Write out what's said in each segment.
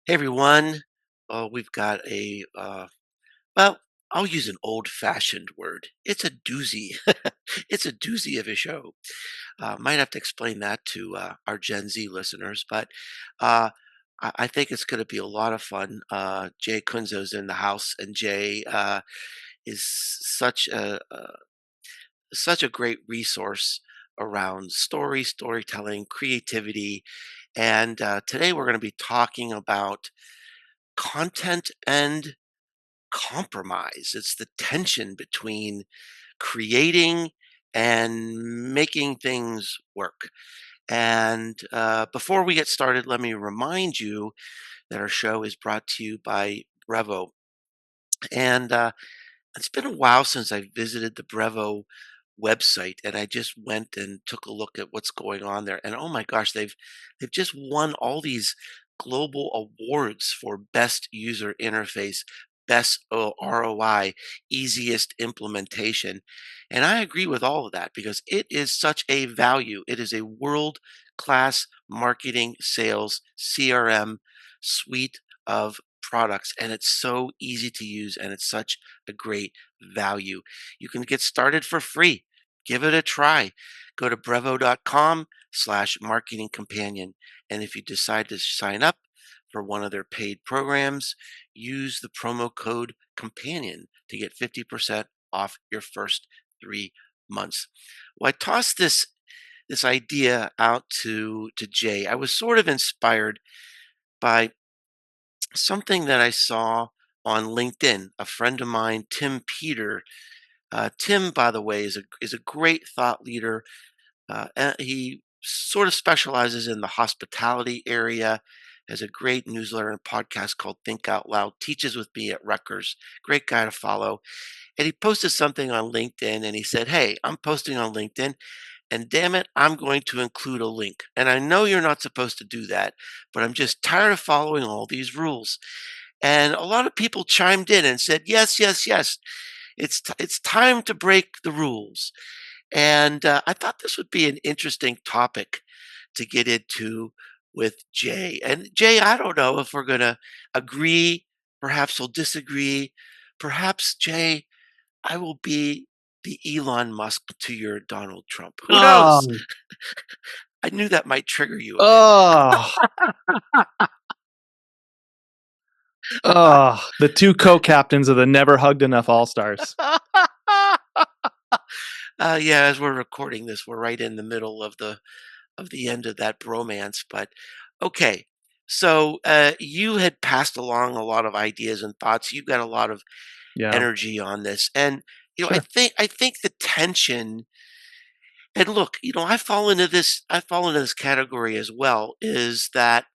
Hey everyone. We've got well, I'll use an old-fashioned word. It's a doozy. It's a doozy of a show. Might have to explain that to our Gen Z listeners, but uh, I think it's going to be a lot of fun. Jay Kunzo's in the house, and Jay is such a great resource around storytelling, creativity, and today we're going to be talking about content and compromise. It's the tension between creating and making things work. And before we get started, let me remind you that our show is brought to you by Brevo. And it's been a while since I visited the Brevo website, and I just went and took a look at what's going on there. And oh my gosh, they've just won all these global awards for best user interface, best ROI, easiest implementation. And I agree with all of that because it is such a value. It is a world class marketing, sales, CRM suite of products, and it's so easy to use, and it's such a great value. You can get started for free. Give it a try. Go to brevo.com/marketing companion. And if you decide to sign up for one of their paid programs, use the promo code companion to get 50% off your first 3 months. Well, I tossed this idea out to Jay. I was sort of inspired by something that I saw on LinkedIn. A friend of mine, Tim Peter. Tim, by the way, is a great thought leader. And he sort of specializes in the hospitality area. Has a great newsletter and podcast called Think Out Loud. Teaches with me at Rutgers. Great guy to follow. And he posted something on LinkedIn, and he said, "Hey, I'm posting on LinkedIn, and damn it, I'm going to include a link. And I know you're not supposed to do that, but I'm just tired of following all these rules." And a lot of people chimed in and said, "Yes, yes, yes. It's time to break the rules." And I thought this would be an interesting topic to get into with Jay. And Jay, I don't know if we're going to agree. Perhaps we'll disagree. Perhaps, Jay, I will be the Elon Musk to your Donald Trump. Who knows? Oh, I knew that might trigger you a bit. oh, the two co-captains of the Never Hugged Enough All-Stars. Yeah, as we're recording this, we're right in the middle of the end of that bromance. But okay, so you had passed along a lot of ideas and thoughts. You've got a lot of Yeah, energy on this, and I sure. think the tension. And look, I fall into this. I fall into this category as well. Is that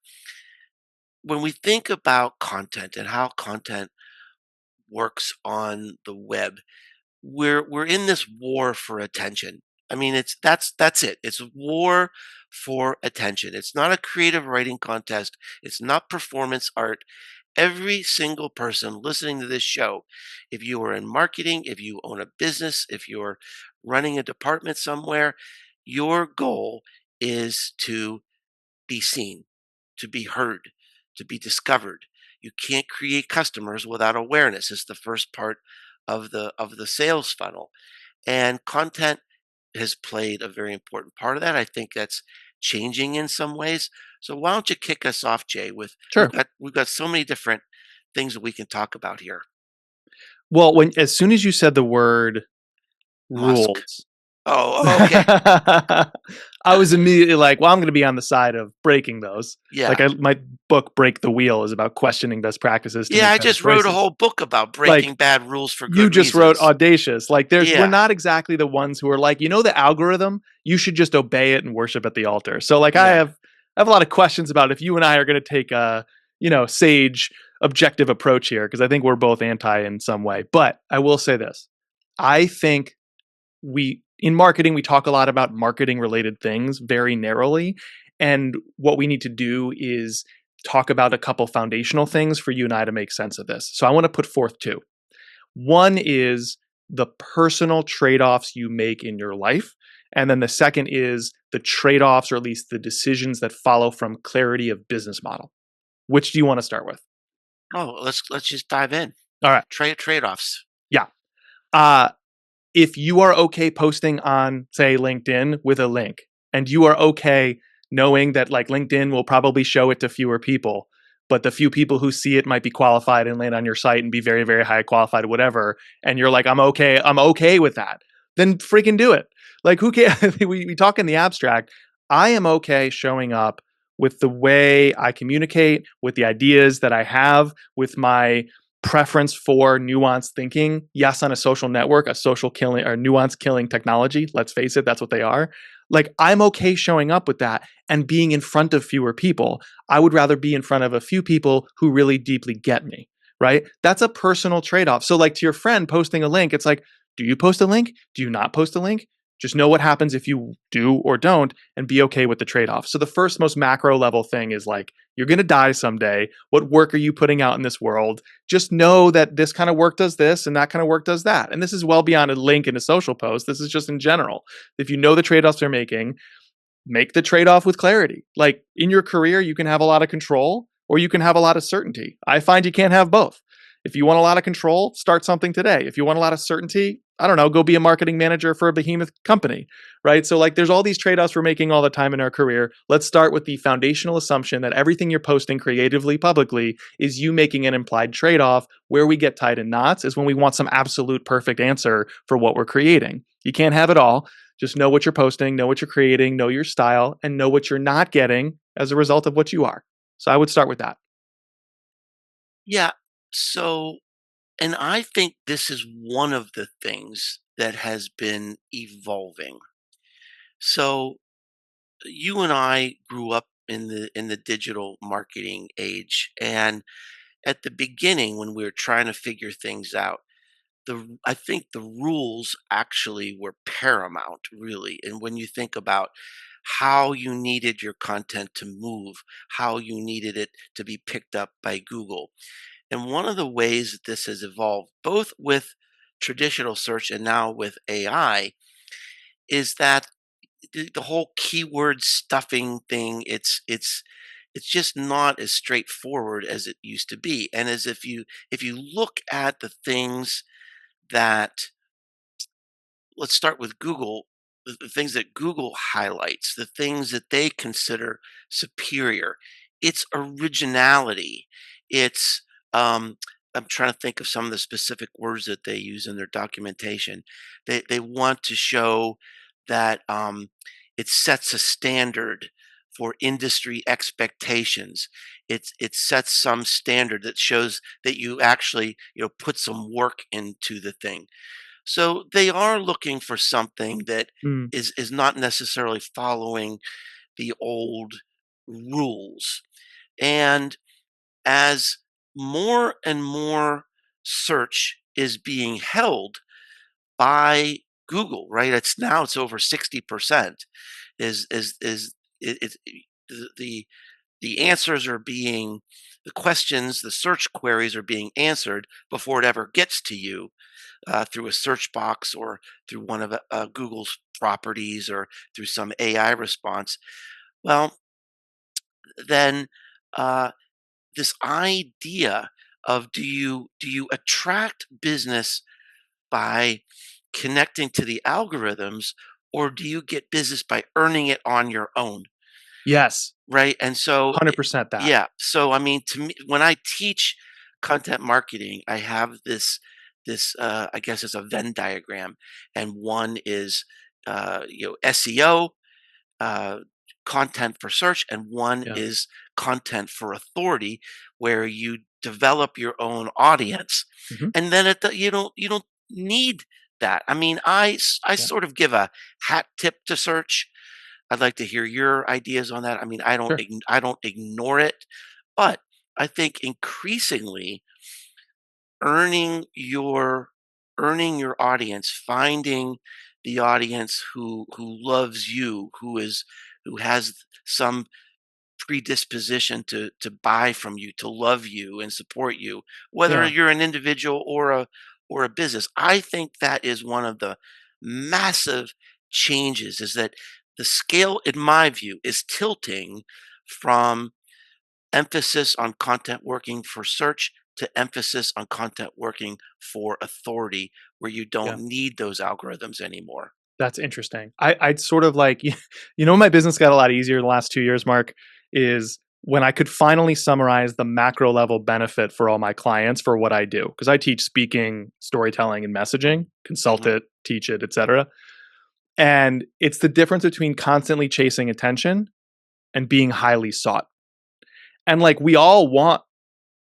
when we think about content and how content works on the web, we're in this war for attention. I mean, that's it. It's war for attention. It's not a creative writing contest. It's not performance art. Every single person listening to this show, if you are in marketing, if you own a business, if you're running a department somewhere, your goal is to be seen, to be heard, to be discovered. You can't create customers without awareness. It's the first part of the sales funnel. And content has played a very important part of that. I think that's changing in some ways. So why don't you kick us off, Jay, with we've Sure. got we've got so many different things that we can talk about here. Well, as soon as you said the word Musk. rules, Oh, okay. I was immediately like, well, I'm going to be on the side of breaking those. Yeah. My book Break the Wheel is about questioning best practices to Yeah, make I better just wrote a choices. whole book about Like breaking bad rules for you good just wrote reasons. audacious. Like we're Yeah. not exactly the ones who are like, the algorithm, you should just obey it and worship at the altar. So like Yeah. I have a lot of questions about if you and I are going to take a, sage objective approach here because I think we're both anti in some way. But I will say this. I think we in marketing we talk a lot about marketing related things very narrowly, and what we need to do is talk about a couple foundational things for you and I to make sense of this. So I want to put forth two. One is the personal trade-offs you make in your life. And then the second is the trade-offs, or at least the decisions that follow from clarity of business model. Which do you want to start with? Oh, let's just dive in. All right. Trade-offs. Yeah. Uh, if you are okay posting on, say, LinkedIn with a link, and you are okay knowing that like LinkedIn will probably show it to fewer people, but the few people who see it might be qualified and land on your site and be very, very high qualified, whatever, and you're like, I'm okay with that, then freaking do it. Like, who cares? We talk in the abstract. I am okay showing up with the way I communicate, with the ideas that I have, with my preference for nuanced thinking. Yes, on a social network, a social killing or nuance killing technology. Let's face it, that's what they are. Like, I'm okay showing up with that and being in front of fewer people. I would rather be in front of a few people who really deeply get me, right? That's a personal trade off. So, like to your friend posting a link, it's like, do you post a link? Do you not post a link? Just know what happens if you do or don't and be okay with the trade off. So, the first most macro level thing is like, you're going to die someday. What work are you putting out in this world? Just know that this kind of work does this and that kind of work does that. And this is well beyond a link in a social post. This is just in general. If you know the trade offs they're making, make the trade off with clarity. Like in your career, you can have a lot of control or you can have a lot of certainty. I find you can't have both. If you want a lot of control, start something today. If you want a lot of certainty, I don't know, go be a marketing manager for a behemoth company, right? So, like, there's all these trade offs we're making all the time in our career. Let's start with the foundational assumption that everything you're posting creatively, publicly, is you making an implied trade off. Where we get tied in knots is when we want some absolute perfect answer for what we're creating. You can't have it all. Just know what you're posting, know what you're creating, know your style, and know what you're not getting as a result of what you are. So, I would start with that. Yeah. So, and I think this is one of the things that has been evolving. So, you and I grew up in the digital marketing age, and at the beginning when we were trying to figure things out, I think the rules actually were paramount, really. And when you think about how you needed your content to move, how you needed it to be picked up by Google. And one of the ways that this has evolved, both with traditional search and now with AI, is that the whole keyword stuffing thing, it's just not as straightforward as it used to be. And as if you look at the things that, let's start with Google, the things that Google highlights, the things that they consider superior. It's originality. It's I'm trying to think of some of the specific words that they use in their documentation. They want to show that it sets a standard for industry expectations. It sets some standard that shows that you actually put some work into the thing. So they are looking for something that Mm. is not necessarily following the old rules. And as more and more search is being held by Google, right? It's over 60% is the the answers are being the questions, the search queries are being answered before it ever gets to you through a search box or through one of Google's properties or through some AI response. Well, then uh, this idea of do you attract business by connecting to the algorithms, or do you get business by earning it on your own? Yes, Right. And so, 100% that. yeah. So, I mean, to me, when I teach content marketing, I have I guess it's a Venn diagram, and one is, SEO, uh, content for search, and one Yeah. is content for authority, where you develop your own audience, Hmm. and then you don't need that. I mean, I Yeah. sort of give a hat tip to search. I'd like to hear your ideas on that. I mean, Sure. I don't ignore it, but I think increasingly earning your earning your audience, finding the audience who loves you, who has some predisposition to buy from you, to love you and support you, whether Yeah. you're an individual or a business. I think that is one of the massive changes, is that the scale, in my view, is tilting from emphasis on content working for search to emphasis on content working for authority, where you don't Yeah. need those algorithms anymore. That's interesting. I'd sort of like, my business got a lot easier the last 2 years, Mark, is when I could finally summarize the macro level benefit for all my clients for what I do. Because I teach speaking, storytelling, and messaging, consult Hmm. it, teach it, etc. And it's the difference between constantly chasing attention and being highly sought. And like we all want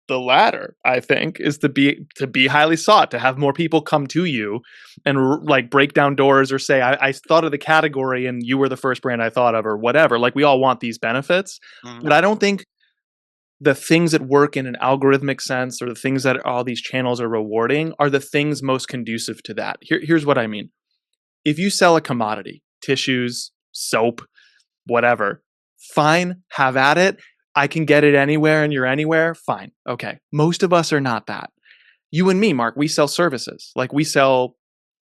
the latter, I think, is to be highly sought, to have more people come to you and like break down doors or say, I thought of the category and you were the first brand I thought of or whatever. Like we all want these benefits, but Hmm. I don't think the things that work in an algorithmic sense or the things that all these channels are rewarding are the things most conducive to that. Here's what I mean. If you sell a commodity, tissues, soap, whatever, fine, have at it. I can get it anywhere and you're anywhere. Fine. Okay. Most of us are not that. You and me, Mark, we sell services. Like we sell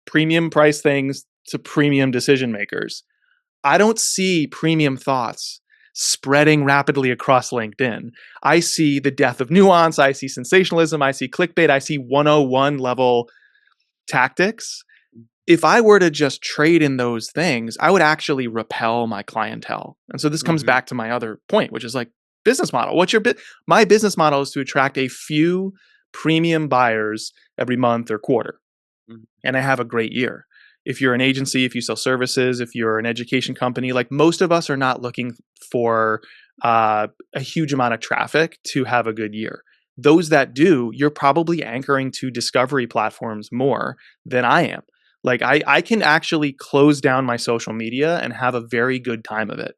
premium price things to premium decision makers. I don't see premium thoughts spreading rapidly across LinkedIn. I see the death of nuance. I see sensationalism. I see clickbait. I see 101 level tactics. If I were to just trade in those things, I would actually repel my clientele. And so this comes Hmm. back to my other point, which is like business model. My business model is to attract a few premium buyers every month or quarter, and I have a great year. If you're an agency, if you sell services, if you're an education company, like most of us are not looking for a huge amount of traffic to have a good year. Those that do, you're probably anchoring to discovery platforms more than I am. Like I can actually close down my social media and have a very good time of it.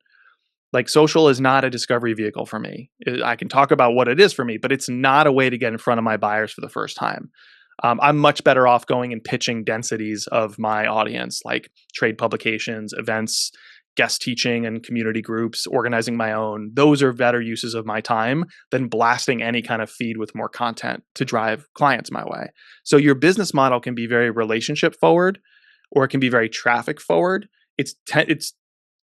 Like social is not a discovery vehicle for me. I can talk about what it is for me, but it's not a way to get in front of my buyers for the first time. I'm much better off going and pitching densities of my audience, like trade publications, events, guest teaching, and community groups, organizing my own. Those are better uses of my time than blasting any kind of feed with more content to drive clients my way. So your business model can be very relationship forward, or it can be very traffic forward. It's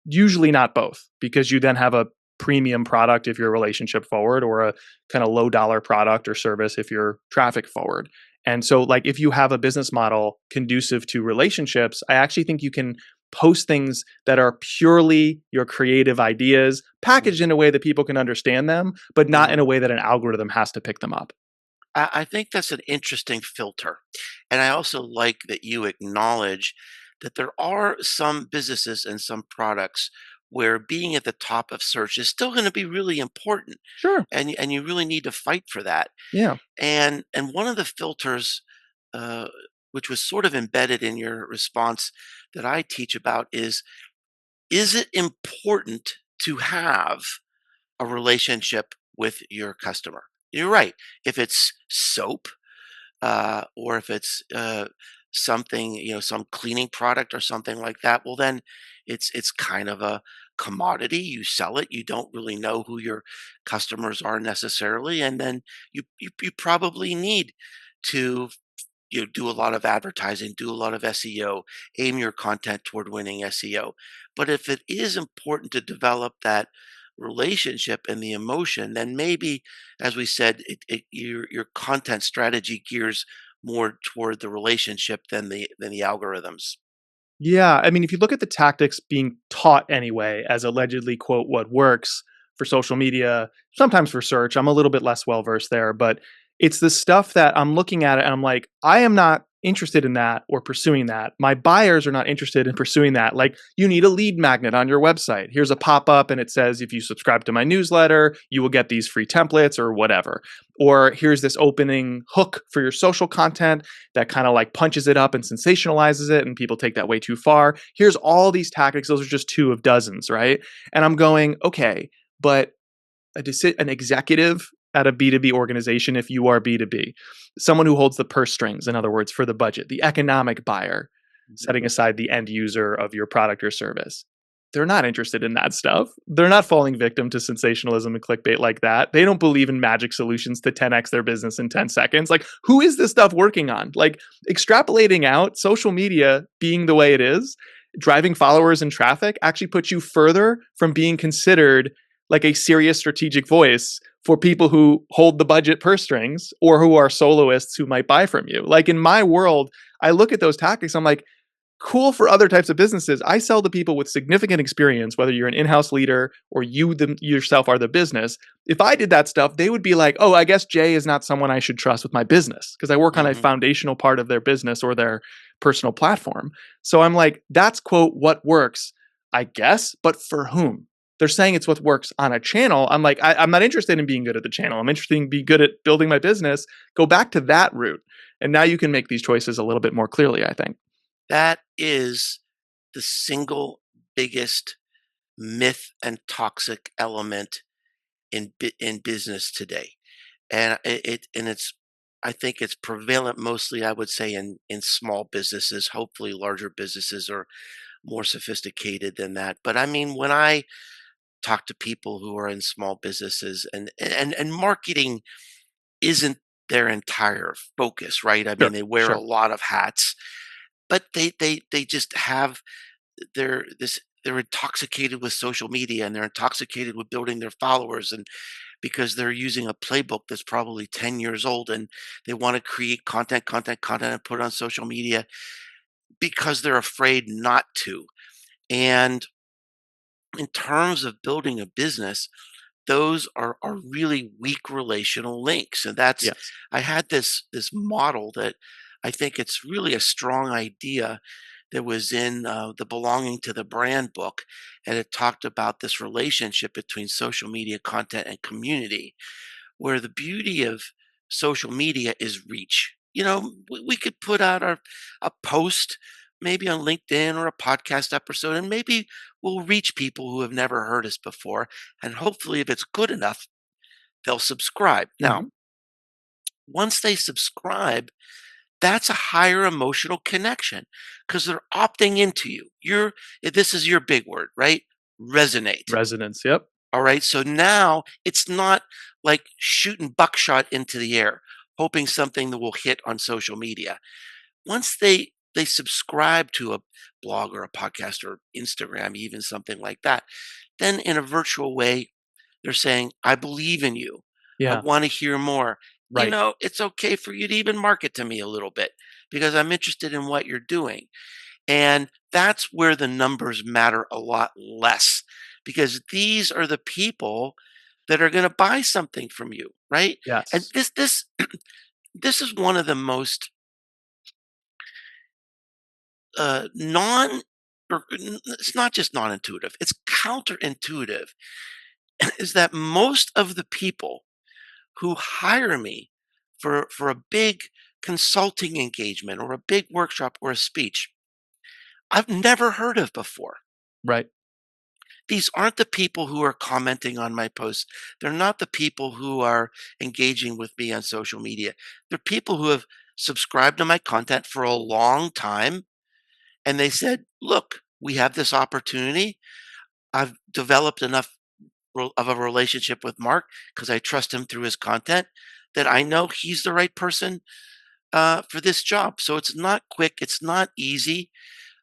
usually not both, because you then have a premium product if you're relationship forward, or a kind of low dollar product or service if you're traffic forward. And so like if you have a business model conducive to relationships, I actually think you can post things that are purely your creative ideas packaged in a way that people can understand them, but not in Hmm. a way that an algorithm has to pick them up. I think that's an interesting filter. And I also like that you acknowledge that there are some businesses and some products where being at the top of search is still going to be really important. Sure. And you really need to fight for that. Yeah. And one of the filters, uh, which was sort of embedded in your response that I teach about is it important to have a relationship with your customer? You're right. If it's soap, or if it's something, some cleaning product or something like that, well, then it's kind of a commodity. You sell it. You don't really know who your customers are necessarily, and then you probably need to do a lot of advertising, do a lot of SEO, aim your content toward winning SEO. But if it is important to develop that relationship and the emotion, then maybe, as we said, your content strategy gears more toward the relationship than the algorithms. Yeah, I mean, if you look at the tactics being taught anyway, as allegedly, quote, what works for social media, sometimes for search, I'm a little bit less well versed there, but it's the stuff that I'm looking at it and I'm like, I am not interested in that or pursuing that. My buyers are not interested in pursuing that. Like, you need a lead magnet on your website. Here's a pop up and it says, if you subscribe to my newsletter, you will get these free templates or whatever. Or here's this opening hook for your social content that kind of like punches it up and sensationalizes it, and people take that way too far. Here's all these tactics. Those are just two of dozens, right? And I'm going, okay, but an executive at a B2B organization, if you are B2B, someone who holds the purse strings, in other words, for the budget, the economic buyer, Mhm. setting aside the end user of your product or service. They're not interested in that stuff. They're not falling victim to sensationalism and clickbait like that. They don't believe in magic solutions to 10x their business in 10 seconds. Like, who is this stuff working on? Like, extrapolating out social media being the way it is, driving followers and traffic actually puts you further from being considered like a serious strategic voice for people who hold the budget purse strings or who are soloists who might buy from you. Like in my world, I look at those tactics, I'm like, cool for other types of businesses. I sell to people with significant experience, whether you're an in-house leader or yourself are the business. If I did that stuff, they would be like, "Oh, I guess Jay is not someone I should trust with my business because I work on a Hmm. foundational part of their business or their personal platform." So I'm like, "That's quote what works, I guess, but for whom?" They're saying it's what works on a channel. I'm like, I'm not interested in being good at the channel. I'm interested in being good at building my business. Go back to that route, and now you can make these choices a little bit more clearly, I think. That is the single biggest myth and toxic element in business today. And it's I think it's prevalent mostly, I would say, in small businesses. Hopefully larger businesses are more sophisticated than that. But I mean, when I talk to people who are in small businesses, and marketing isn't their entire focus, right? I mean, Sure, they wear a sure. lot of hats, but they just have they're intoxicated with social media, and they're intoxicated with building their followers, and because they're using a playbook that's probably 10 years old, and they want to create content and put it on social media because they're afraid not to. And in terms of building a business, those are really weak relational links. And that's Yes. I had this model that I think it's really a strong idea that was in the Belonging to the Brand book, and it talked about this relationship between social media content and community, where the beauty of social media is reach. You know, we could put out a post maybe on LinkedIn or a podcast episode, and maybe we'll reach people who have never heard us before. And hopefully, if it's good enough, they'll subscribe. Now, Mhm. once they subscribe, that's a higher emotional connection because they're opting into you. This is your big word, right? Resonate. Resonance, yep. All right. So now it's not like shooting buckshot into the air, hoping something that will hit on social media. Once they subscribe to a blog or a podcast or Instagram, even something like that, then in a virtual way, they're saying, I believe in you. I Yeah, want to hear more. You right. know, it's okay for you to even market to me a little bit because I'm interested in what you're doing. And that's where the numbers matter a lot less because these are the people that are going to buy something from you, right? And Yes. this is one of the most non it's not just non-intuitive, it's counterintuitive, is that most of the people who hire me for a big consulting engagement or a big workshop or a speech I've never heard of before. Right. These aren't the people who are commenting on my posts. They're not the people who are engaging with me on social media. They're people who have subscribed to my content for a long time, and they said, "Look, we have this opportunity. I've developed enough of a relationship with Mark because I trust him through his content that I know he's the right person for this job." So it's not quick, it's not easy,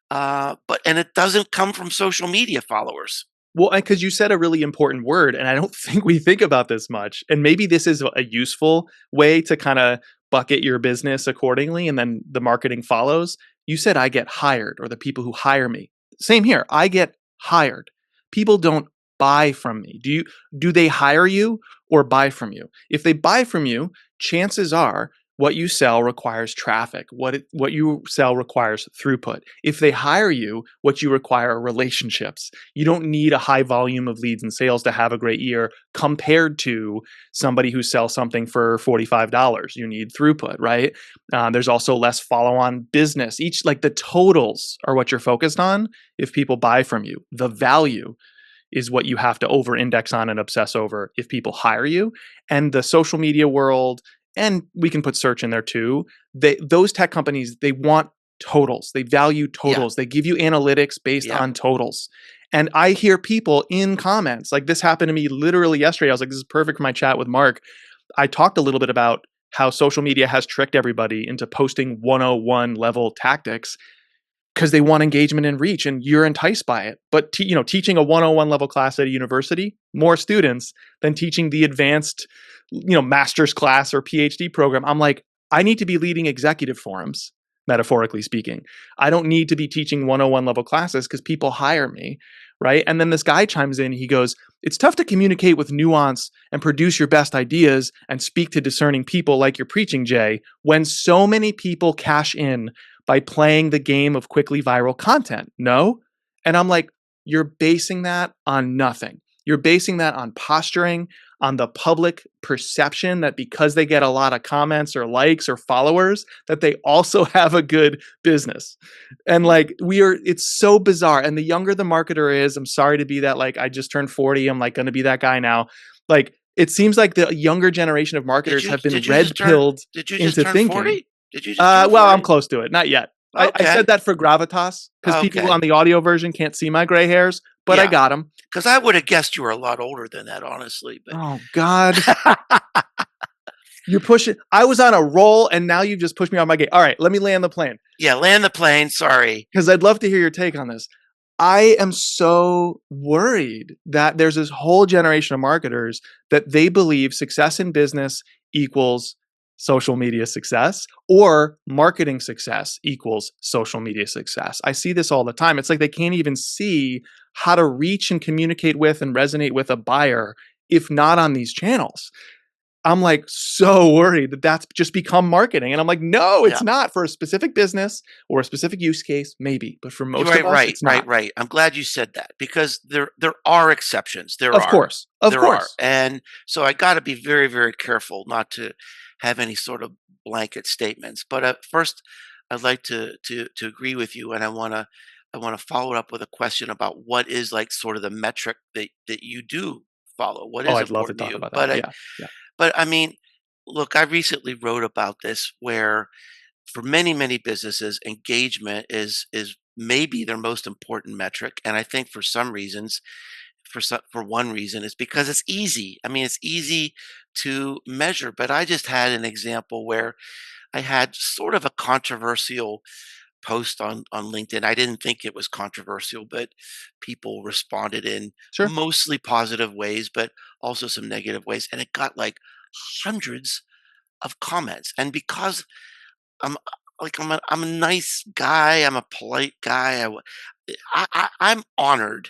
but and it doesn't come from social media followers. Well, because you said a really important word, and I don't think we think about this much. And maybe this is a useful way to kind of bucket your business accordingly, and then the marketing follows. You said I get hired, or the people who hire me. Same here. I get hired. People don't buy from me. Do they hire you or buy from you? If they buy from you, chances are what you sell requires traffic. What you sell requires throughput. If they hire you, what you require are relationships. You don't need a high volume of leads and sales to have a great year compared to somebody who sells something for $45. You need throughput, right? There's also less follow on business. Each, like the totals are what you're focused on if people buy from you. The value is what you have to over index on and obsess over if people hire you. And the social media world, and we can put search in there too. Those tech companies, they want totals. They value Yeah, totals. They give you analytics based yeah. on totals. And I hear people in comments, like this happened to me literally yesterday. I was like, this is perfect for my chat with Mark. I talked a little bit about how social media has tricked everybody into posting 101 level tactics. because they want engagement and reach, and you're enticed by it. But teaching a 101 level class at a university, more students than teaching the advanced, master's class or PhD program. I'm like, I need to be leading executive forums, metaphorically speaking. I don't need to be teaching 101 level classes because people hire me, right? And then this guy chimes in. He goes, it's tough to communicate with nuance and produce your best ideas and speak to discerning people like you're preaching, Jay, when so many people cash in by playing the game of quickly viral content. No? And I'm like, you're basing that on nothing. You're basing that on posturing, on the public perception that because they get a lot of comments or likes or followers, that they also have a good business. And like it's so bizarre. And the younger the marketer is, I'm sorry to be that, like, I just turned 40. I'm like going to be that guy now. Like, it seems like the younger generation of marketers have been red pilled did you just into turn thinking. 40? Did you just turn Well, I'm 40? close to it. Not yet. I Okay. said that for gravitas because people Okay. on the audio version can't see my gray hairs, but I Yeah. got them. Because I would have guessed you were a lot older than that, honestly. But Oh, God. You're pushing. I was on a roll, and now you've just pushed me off my game. All right, let me land the plane yeah, land the plane. Sorry. because I'd love to hear your take on this. I am so worried that there's this whole generation of marketers that they believe success in business equals social media success or marketing success equals social media success. I see this all the time. It's like they can't even see how to reach and communicate with and resonate with a buyer if not on these channels. I'm like so worried that that's just become marketing. And I'm like, no, Yeah. it's not. For a specific business or a specific use case, maybe. But for most Right, of us, right, it's right, not. right. I'm glad you said that because there are exceptions. There Of are. course. Of There are. course. And so I got to be very, very careful not to have any sort of blanket statements. But first, I'd like to agree with you, and I want to follow it up with a question about what is like sort of the metric that you do follow. What Oh, is I'd love to important to talk you? about that. Yeah. Yeah. But I mean, look, I recently wrote about this where for many, many businesses, engagement is maybe their most important metric. And I think for some reasons, for one reason, is because it's easy. I mean, it's easy to measure. But I just had an example where I had sort of a controversial post on LinkedIn. I didn't think it was controversial, but people responded in Sure. mostly positive ways, but also some negative ways, and it got like hundreds of comments. And because I'm I'm a nice guy, I'm a polite guy. I'm honored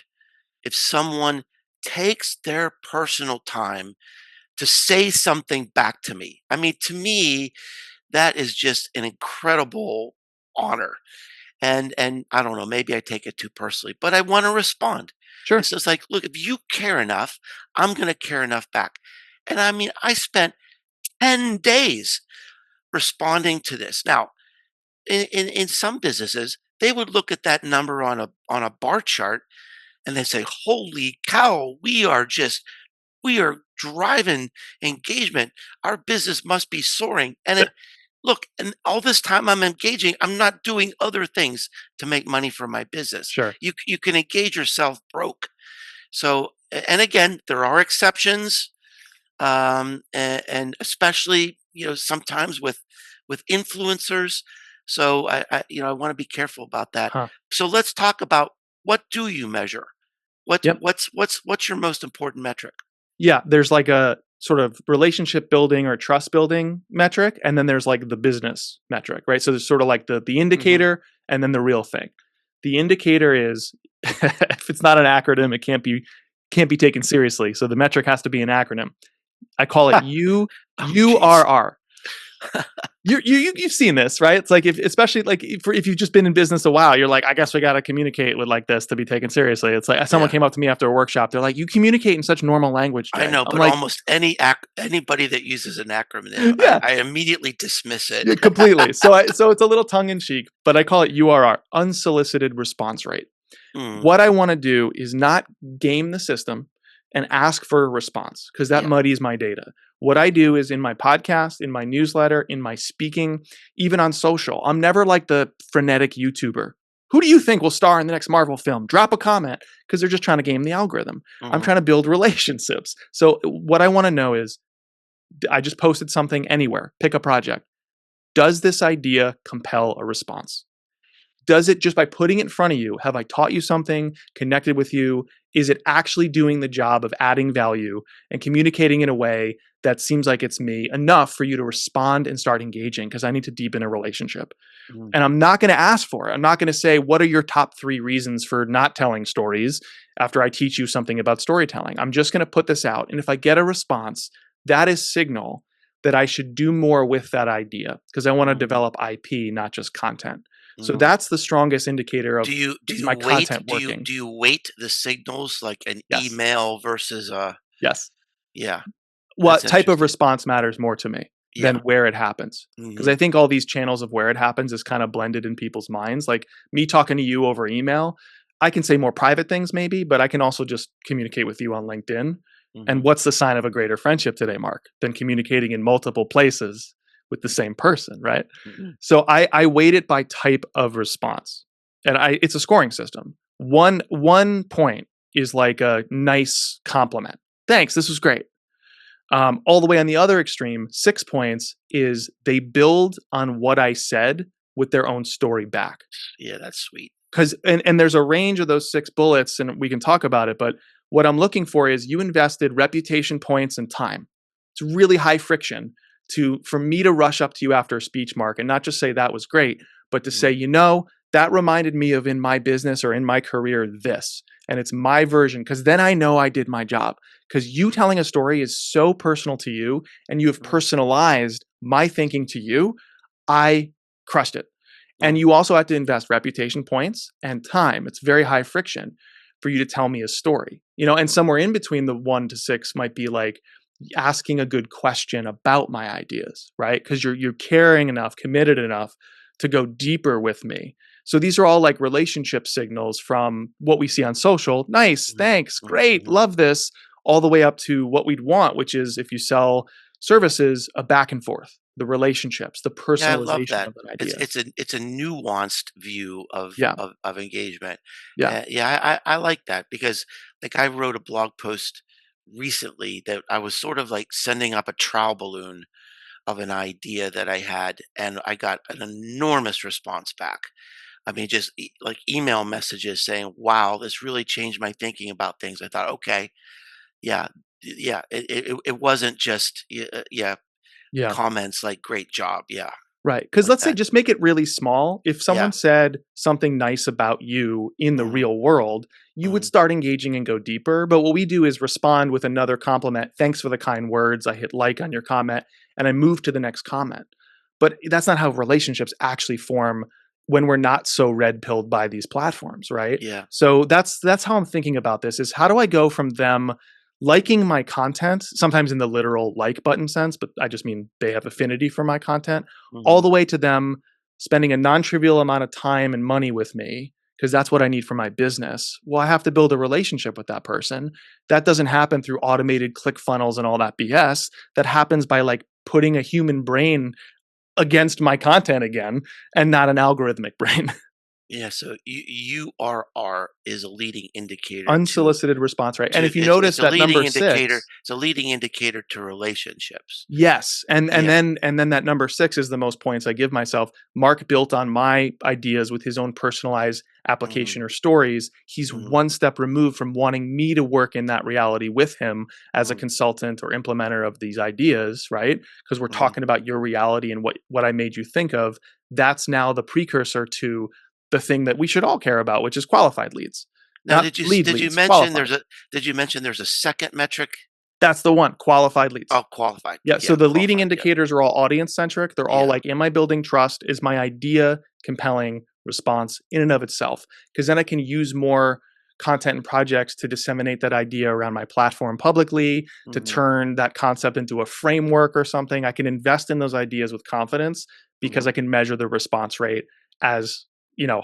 if someone takes their personal time to say something back to me. I mean, to me, that is just an incredible honor. And I don't know, maybe I take it too personally, but I want to respond. Sure. It's just like, look, if you care enough, I'm going to care enough back. And I mean, I spent 10 days responding to this. Now, in some businesses, they would look at that number on a bar chart and they say, "Holy cow, we are driving engagement. Our business must be soaring." And look, and all this time I'm engaging, I'm not doing other things to make money for my business. Sure. You can engage yourself broke. So, and again, there are exceptions, and especially sometimes with influencers. So I want to be careful about that. Huh. So let's talk about, what do you measure? Yep. What's your most important metric? Yeah. There's like a sort of relationship building or trust building metric. And then there's like the business metric, right? So there's sort of like the Hmm. indicator and then the real thing. The indicator is if it's not an acronym, it can't be taken seriously. So the metric has to be an acronym. I call it Oh, jeez. URR. You've seen this, right? It's like especially like if you've just been in business a while, you're like, I guess we got to communicate with like this to be taken seriously. It's like someone Yeah, came up to me after a workshop. They're like, you communicate in such normal language, I Jay. know, I'm but like, almost anybody that uses an acronym, yeah, I immediately dismiss it. yeah, completely. So it's a little tongue in cheek, but I call it URR, unsolicited response rate. Mm, What I want to do is not game the system and ask for a response because that yeah. muddies my data. What I do is in my podcast, in my newsletter, in my speaking, even on social, I'm never like the frenetic YouTuber. Who do you think will star in the next Marvel film? Drop a comment because they're just trying to game the algorithm. I'm Hmm. trying to build relationships. So, what I want to know is I just posted something anywhere, pick a project. Does this idea compel a response? Does it, just by putting it in front of you, have I taught you something, connected with you? Is it actually doing the job of adding value and communicating in a way that seems like it's me enough for you to respond and start engaging? Because I need to deepen a relationship. Mhm. And I'm not going to ask for it. I'm not going to say, what are your top 3 reasons for not telling stories after I teach you something about storytelling? I'm just going to put this out. And if I get a response, that is signal that I should do more with that idea, because I want to Mhm. develop IP, not just content. So Mhm. that's the strongest indicator Do of, you do is you my weight content do you working? do you weight the signals like an Yes. email versus a Yes. yeah, that's What type of interesting. response matters more to me than Yeah. where it happens? Because I Mhm. think all these channels of where it happens is kind of blended in people's minds. Like me talking to you over email, I can say more private things maybe, but I can also just communicate with you on LinkedIn. And Mhm. what's the sign of a greater friendship today, Mark, than communicating in multiple places with the same person, right? Mhm. So I weight it by type of response, and it's a scoring system. One point is like a nice compliment. Thanks, this was great. All the way on the other extreme, 6 points is they build on what I said with their own story back. Yeah, that's sweet. Because and there's a range of those 6 bullets, and we can talk about it. But what I'm looking for is, you invested reputation points and time. It's really high friction for me to rush up to you after a speech, Mark, and not just say that was great, but to say, Mhm. that reminded me of, in my business or in my career, this, and it's my version, because then I know I did my job. Because you telling a story is so personal to you, and you have Mhm. personalized my thinking to you. I crushed it. And Mhm. you also have to invest reputation points and time. It's very high friction for you to tell me a story. And somewhere in between the 1 to 6 might be like asking a good question about my ideas, right? Because you're caring enough, committed enough to go deeper with me. So these are all like relationship signals, from what we see on social. Nice, Mhm. thanks, Mhm. great, Mhm. love this, all the way up to what we'd want, which is, if you sell services, a back and forth, the relationships, the Yeah, I love personalization that. of an It's idea. it's a it's a nuanced view of Yeah. engagement. Yeah. Yeah, I like that because like I wrote a blog post recently that I was sort of like sending up a trial balloon of an idea that I had, and I got an enormous response back. I mean, just like email messages saying, "Wow, this really changed my thinking about things." I thought, okay, yeah, yeah, it wasn't just yeah Yeah. comments like "Great job," yeah, Right. Because like let's say, that. just make it really small. If Yeah. someone said something nice about you in the Mhm, real world, you would mhm, start engaging and go deeper. But what we do is respond with another compliment. Thanks for the kind words. I hit like on your comment, and I move to the next comment. But that's not how relationships actually form when we're not so red pilled by these platforms, right? yeah, So that's how I'm thinking about this, is how do I go from them liking my content, sometimes in the literal like button sense, but I just mean they have affinity for my content, all the mhm, way to them spending a non-trivial amount of time and money with me, because that's what I need for my business. Well, I have to build a relationship with that person. That doesn't happen through automated click funnels and all that BS. That happens by like putting a human brain against my content again, and not an algorithmic brain. yeah, so URR is a leading indicator Unsolicited response, right? And if you notice it's a that leading number indicator 6, it's a leading indicator to relationships. yes, and Yeah, then that number 6 is the most points I give myself. Mark built on my ideas with his own personalized application mhm, or stories. He's mhm, one step removed from wanting me to work in that reality with him as a mhm, consultant or implementer of these ideas, right? Because we're mhm. talking about your reality and what I made you think of. That's now the precursor to the thing that we should all care about, which is qualified leads. Now Not lead did you leads, mention qualified. there's a second metric? That's the one, qualified leads. Oh, qualified. Yeah, so Yeah, the leading qualified, yeah, indicators are all audience centric. They're all yeah, like, am I building trust? Is my idea compelling? Response in and of itself? Because then I can use more content and projects to disseminate that idea around my platform publicly, to mhm, turn that concept into a framework or something. I can invest in those ideas with confidence because mhm. I can measure the response rate as,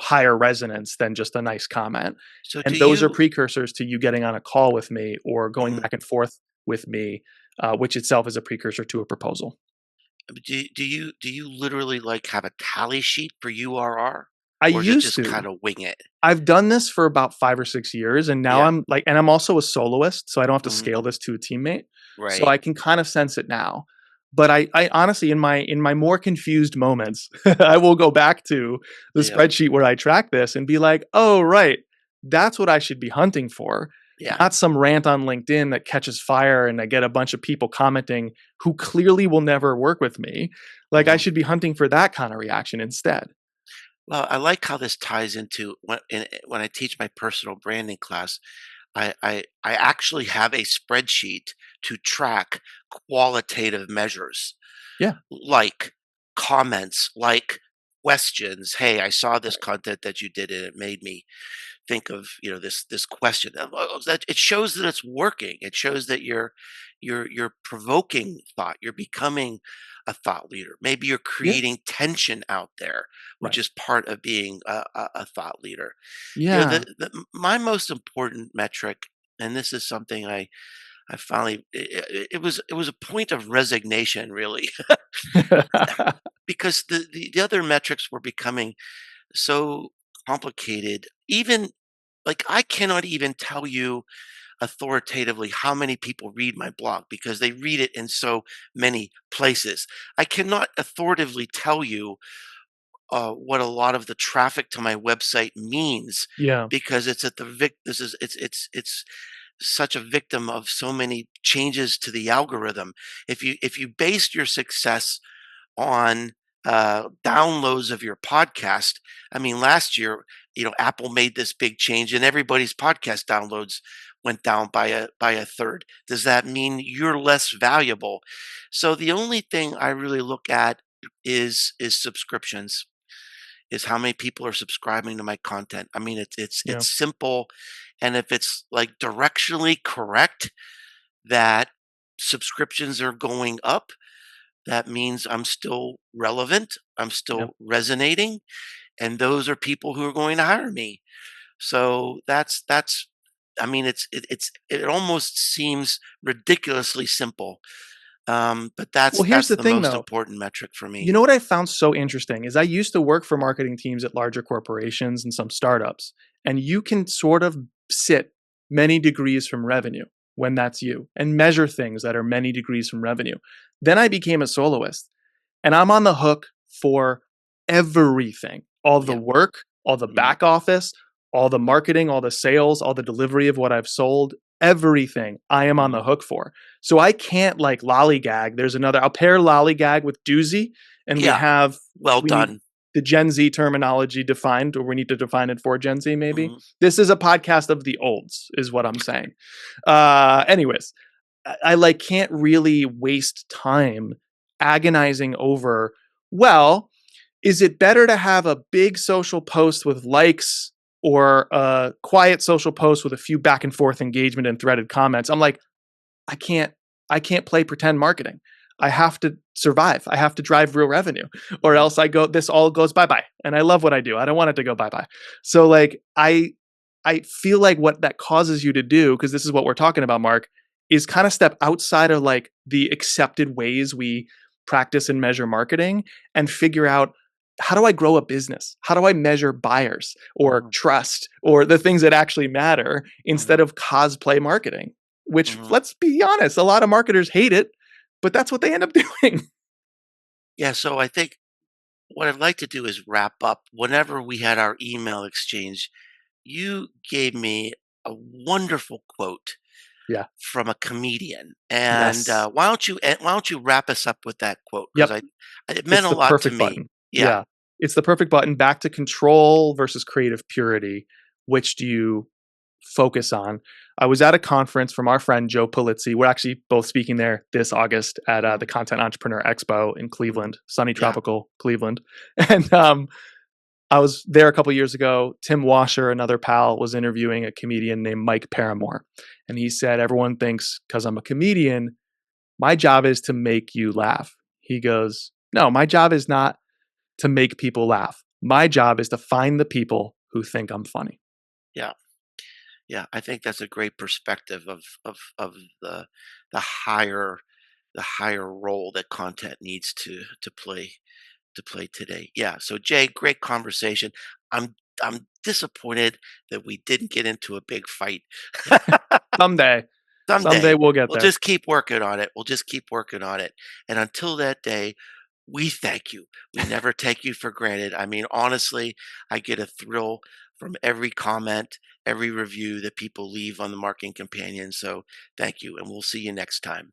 higher resonance than just a nice comment. So do And those are you precursors to you getting on a call with me or going mhm. back and forth with me, which itself is a precursor to a proposal. Do you literally, like, have a tally sheet for URR? I Or is it used just to. kinda wing it? I've done this for about 5 or 6 years, and now Yeah, I'm like, and I'm also a soloist, so I don't have to mhm, scale this to a teammate. So right, I can kind of sense it now. But I honestly, in my more confused moments, I will go back to the Yeah. spreadsheet where I track this and be like, oh right, that's what I should be hunting for, Yeah. not some rant on LinkedIn that catches fire and I get a bunch of people commenting who clearly will never work with me. Like I Mhm. should be hunting for that kind of reaction instead. Well, I like how this ties into when I teach my personal branding class. I actually have a spreadsheet to track qualitative measures Yeah. like comments, like questions. Hey, I saw this Right. content that you did and it made me think of, this question. That it shows that it's working. It shows that you're provoking thought. You're becoming a thought leader. Maybe you're Yeah. creating tension out there, which Right. is part of being a thought leader. Yeah. My most important metric, and this is something I finally it was a point of resignation really because the other metrics were becoming so complicated. Even like I cannot even tell you authoritatively how many people read my blog because they read it in so many places. I cannot authoritatively tell you what a lot of the traffic to my website means Yeah. because it's at the this is it's such a victim of so many changes to the algorithm. If you based your success on downloads of your podcast, I mean, last year, Apple made this big change, and everybody's podcast downloads went down by a third. Does that mean you're less valuable? So the only thing I really look at is subscriptions, is how many people are subscribing to my content. I mean, Yeah. it's simple, and if it's like directionally correct that subscriptions are going up, that means I'm still relevant, I'm Yeah. still resonating, and those are people who are going to hire me. So that's I mean, it almost seems ridiculously simple, but that's Well, here's that's the the thing most though. important metric for You me. know what I found so interesting is I used to work for marketing teams at larger corporations and some startups, and you can sort of sit many degrees from revenue when that's you and measure things that are many degrees from revenue. Then I became a soloist and I'm on the hook for everything, all the Yeah. work, all the Mhm. back office, all the marketing, all the sales, all the delivery of what I've sold, everything I am on the Mhm. hook for. So I can't like lollygag. I'll pair lollygag with doozy, and Yeah. Well we need done. the Gen Z terminology defined, or we need to define it for Gen Z, maybe. Mhm. This is a podcast of the olds, is what I'm saying. Anyways, I like can't really waste time agonizing over, well, is it better to have a big social post with likes or a quiet social post with a few back and forth engagement and threaded comments? I'm like, I can't I can't play pretend marketing. I have to survive. I have to drive real revenue or Mhm. else this all goes bye-bye. And I love what I do. I don't want it to go bye-bye. So like I feel like what that causes you to do, because this is what we're talking about, Mark, is kind of step outside of like the accepted ways we practice and measure marketing and figure out, how do I grow a business? How do I measure buyers or Mhm. trust or the things that actually matter instead Mhm. of cosplay marketing? Which, Mhm. let's be honest, a lot of marketers hate it, but that's what they end up doing. Yeah, so I think what I'd like to do is wrap up. Whenever we had our email exchange, you gave me a wonderful quote Yeah. from a comedian, and Yes. why don't you wrap us up with that quote? Because Yep. it meant It's a the lot to perfect me. button. Yeah. Yeah. It's the perfect button. Back to control versus creative purity. Which do you focus on? I was at a conference from our friend Joe Pulizzi. We're actually both speaking there this August at the Mhm. Content Entrepreneur Expo in Mhm. Cleveland, sunny Yeah. tropical Cleveland. And I was there a couple years ago. Tim Washer, another pal, was interviewing a comedian named Mike Paramore. And he said, everyone thinks because I'm a comedian, my job is to make you laugh. He goes, no, my job is not to make people laugh. My job is to find the people who think I'm funny. Yeah. Yeah. I think that's a great perspective of the higher the higher role that content needs to play today. Yeah. So Jay, great conversation. I'm disappointed that we didn't get into a big fight. Someday. Someday Someday, we'll get we'll there. just keep working on it. We'll just keep working on it. And until that day, we thank you. We never take you for granted. I mean, honestly, I get a thrill from every comment, every review that people leave on the Marketing Companion. So thank you. And we'll see you next time.